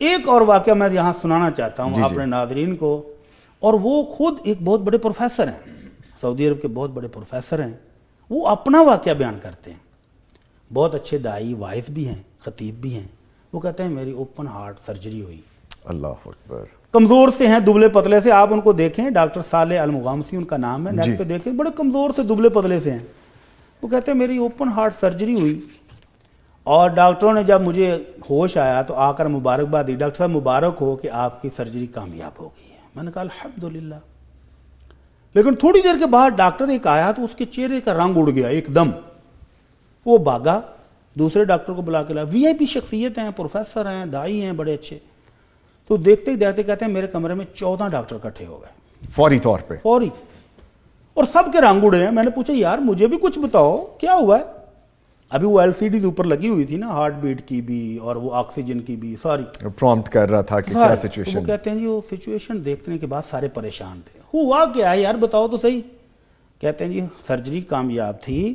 ایک اور واقعہ میں یہاں سنانا چاہتا ہوں اپنے ناظرین کو، اور وہ خود ایک بہت بڑے پروفیسر ہیں، سعودی عرب کے بہت بڑے پروفیسر ہیں. وہ اپنا واقعہ بیان کرتے ہیں. بہت اچھے داعی واعظ بھی ہیں، خطیب بھی ہیں. وہ کہتے ہیں میری اوپن ہارٹ سرجری ہوئی. اللہ اکبر. کمزور سے ہیں، دبلے پتلے سے. آپ ان کو دیکھیں، ڈاکٹر صالح المغامسی ان کا نام ہے، نیٹ پہ دیکھیں، بڑے کمزور سے دبلے پتلے سے ہیں. وہ کہتے ہیں میری اوپن ہارٹ سرجری ہوئی، اور ڈاکٹروں نے جب مجھے ہوش آیا تو آ کر مبارکباد دی، ڈاکٹر صاحب مبارک ہو کہ آپ کی سرجری کامیاب ہو گئی ہے. میں نے کہا الحمدللہ. لیکن تھوڑی دیر کے بعد ڈاکٹر ایک آیا تو اس کے چہرے کا رنگ اڑ گیا ایک دم. وہ بھاگا، دوسرے ڈاکٹر کو بلا کے لایا. وی آئی پی شخصیت ہیں، پروفیسر ہیں، داعی ہیں بڑے اچھے. تو دیکھتے ہی دیکھتے کہتے ہیں میرے کمرے میں 14 ڈاکٹر اکٹھے ہو گئے فوری طور پہ، فوری، اور سب کے رنگ اڑے ہیں. میں نے پوچھا یار مجھے بھی کچھ بتاؤ کیا ہوا ہے. ابھی وہ LCDs اوپر لگی ہوئی تھی نا، ہارٹ بیٹ کی بھی اور وہ آکسیجن کی بھی، ساری پرومپٹ کر رہا تھا کہ کیا سچویشن. وہ کہتے ہیں جی وہ سچویشن دیکھنے کے بعد سارے پریشان تھے. ہوا کیا ہے یار بتاؤ تو صحیح. کہتے ہیں جی سرجری کامیاب تھی،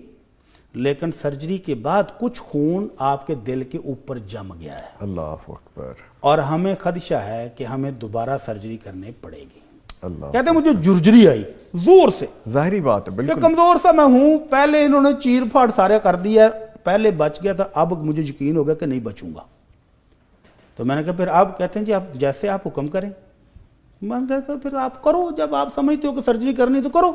لیکن سرجری کے بعد کچھ خون آپ کے دل کے اوپر جم گیا ہے. اللہ اکبر. اور ہمیں خدشہ ہے کہ ہمیں دوبارہ سرجری کرنے پڑے گی. اللہ. کہتے ہیں مجھے جرجری آئی زور سے. ظاہری بات ہے، کہ بالکل. کمزور سا میں ہوں، پہلے انہوں نے چیر پھاڑ سارے کر دیا، پہلے بچ گیا تھا، اب مجھے یقین ہو گیا کہ نہیں بچوں گا. تو میں نے کہا پھر آپ کہتے ہیں جی آپ جیسے آپ حکم کریں. میں نے کہا پھر آپ کرو، جب آپ سمجھتے ہو کہ سرجری کرنی تو کرو.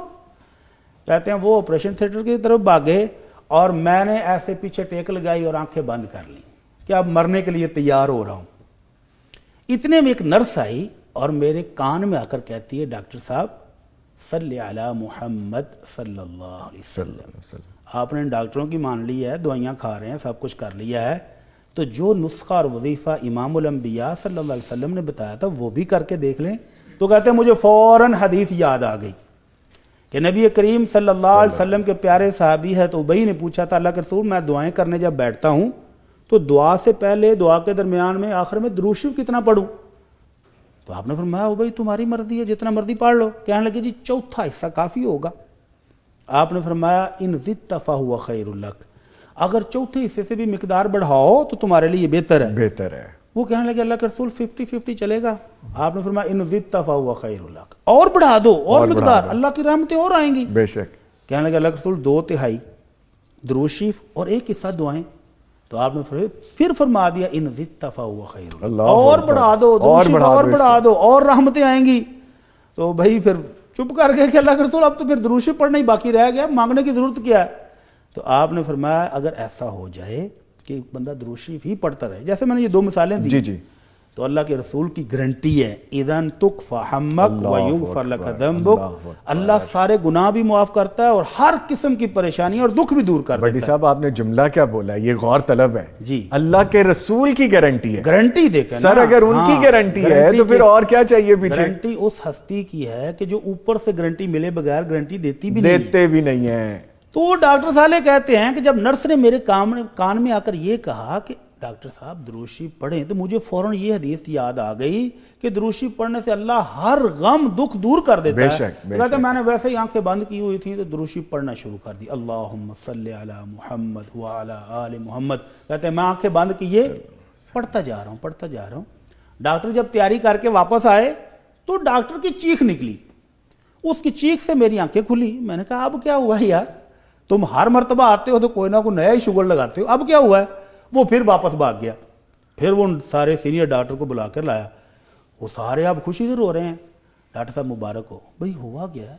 کہتے ہیں وہ آپریشن تھیٹر کی طرف بھاگے، اور میں نے ایسے پیچھے ٹیک لگائی اور آنکھیں بند کر لیں کہ اب مرنے کے لیے تیار ہو رہا ہوں. اتنے میں ایک نرس آئی اور میرے کان میں آ کر کہتی ہے ڈاکٹر صاحب صلی علی محمد صلی اللہ علیہ وسلم. آپ نے ڈاکٹروں کی مان لی ہے، دوائیاں کھا رہے ہیں، سب کچھ کر لیا ہے، تو جو نسخہ اور وظیفہ امام الانبیاء صلی اللہ علیہ وسلم نے بتایا تھا وہ بھی کر کے دیکھ لیں. تو کہتے ہیں مجھے فوراً حدیث یاد آ گئی کہ نبی کریم صلی اللہ علیہ وسلم کے پیارے صحابی ہے تو ابئی نے پوچھا تھا اللہ کے رسول میں دعائیں کرنے جب بیٹھتا ہوں تو دعا سے پہلے، دعا کے درمیان میں، آخر میں درود شریف کتنا پڑھوں؟ تو آپ نے فرمایا ابئی تمہاری مرضی ہے، جتنا مرضی پڑھ لو. کہنے لگے جی چوتھا حصہ کافی ہوگا. آپ نے فرمایا ان زدت فہو خیر لک، اگر چوتھے حصے سے بھی مقدار بڑھاؤ تو تمہارے لیے بہتر ہے. بہتر ہے. وہ کہنے لگے اللہ کے رسول 50-50 چلے گا. آپ نے فرمایا ان زدت فہو خیر لک، اور بڑھا دو اور مقدار، اللہ کی رحمتیں اور آئیں گی. بے شک. کہنے لگے اللہ کے رسول 2/3 درود شریف اور 1 حصہ دعائیں. تو آپ نے پھر فرما دیا ان زدت فہو خیر لک، اور بڑھا دو درود شریف اور بڑھا دو اور رحمتیں آئیں گی. تو بھائی پھر چپ کر گئے کہ اللہ کے رسول اب تو پھر درود شریف پڑھنا ہی باقی رہ گیا، مانگنے کی ضرورت کیا ہے. تو آپ نے فرمایا اگر ایسا ہو جائے کہ بندہ درود شریف ہی پڑھتا رہے، جیسے میں نے یہ 2 مثالیں دی، جی تو اللہ کے رسول کی گارنٹی ہے اذن تکفی ہمک ویغفر لک ذنبک، اللہ سارے گناہ بھی معاف کرتا ہے اور ہر قسم کی پریشانی اور دکھ بھی دور کر دیتا ہے. بڑی صاحب آپ نے جملہ کیا بولا، یہ غور طلب ہے. جی اللہ کے رسول کی گارنٹی ہے. گارنٹی دیکھیں سر اگر ان کی گارنٹی ہے تو پھر اور کیا چاہیے پیچھے. گارنٹی اس ہستی کی ہے کہ جو اوپر سے گارنٹی ملے بغیر گارنٹی دیتی بھی نہیں ہے. تو وہ ڈاکٹر صالح کہتے ہیں کہ جب نرس نے میرے کان میں آ کر یہ کہا کہ ڈاکٹر صاحب درود شریف پڑھیں، تو مجھے فوراً یہ حدیث یاد آ گئی کہ درود شریف پڑھنے سے اللہ ہر غم دکھ دور کر دیتا ہے. کہتے ہیں میں نے ویسے ہی آنکھیں بند کی ہوئی تھیں تو درود شریف پڑھنا شروع کر دی، اللہم صلی علی محمد وعلی آل محمد. کہتے ہیں میں آنکھیں بند کیے پڑھتا جا رہا ہوں. ڈاکٹر جب تیاری کر کے واپس آئے تو ڈاکٹر کی چیخ نکلی. اس کی چیخ سے میری آنکھیں کھلی. میں نے کہا اب کیا ہوا یار، تم ہر مرتبہ آتے ہو تو کوئی نہ کوئی نیا ہی شوگر لگاتے ہو، اب کیا ہوا ہے؟ وہ پھر واپس بھاگ گیا. پھر وہ سارے سینئر ڈاکٹر کو بلا کر لایا. وہ سارے اب خوشی سے رو رہے ہیں. ڈاکٹر صاحب مبارک ہو. بھئی ہوا گیا ہے؟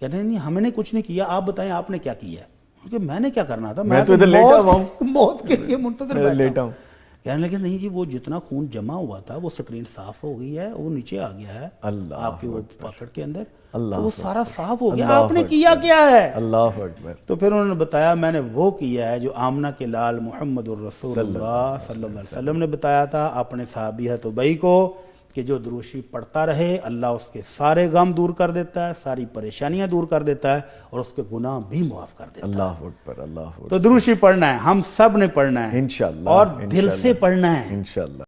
کہتے ہیں نہیں ہم نے کچھ نہیں کیا، آپ بتائیں آپ نے کیا کیا ہے؟ کیونکہ میں نے کیا کرنا تھا، میں تو موت کے لیے منتظر بیٹھا ہوں. کہنے لگے نہیں جی وہ جتنا خون جمع ہوا تھا وہ سکرین صاف ہو گئی ہے، وہ نیچے آ گیا ہے آپ کی وہ پاکٹ کے اندر، تو وہ سارا صاف ہو گیا. آپ نے کیا کیا ہے؟ اللہ اکبر. تو پھر انہوں نے بتایا میں نے وہ کیا ہے جو آمنہ کے لال محمد الرسول اللہ صلی اللہ علیہ وسلم نے بتایا تھا اپنے صحابی ابئی کو کہ جو درود شریف پڑھتا رہے اللہ اس کے سارے غم دور کر دیتا ہے، ساری پریشانیاں دور کر دیتا ہے اور اس کے گناہ بھی معاف کر دیتا ہے. اللہ اکبر. اللہ اکبر. تو درود شریف پڑھنا ہے، ہم سب نے پڑھنا ہے انشاءاللہ، اور دل سے پڑھنا ہے. انشاءاللہ.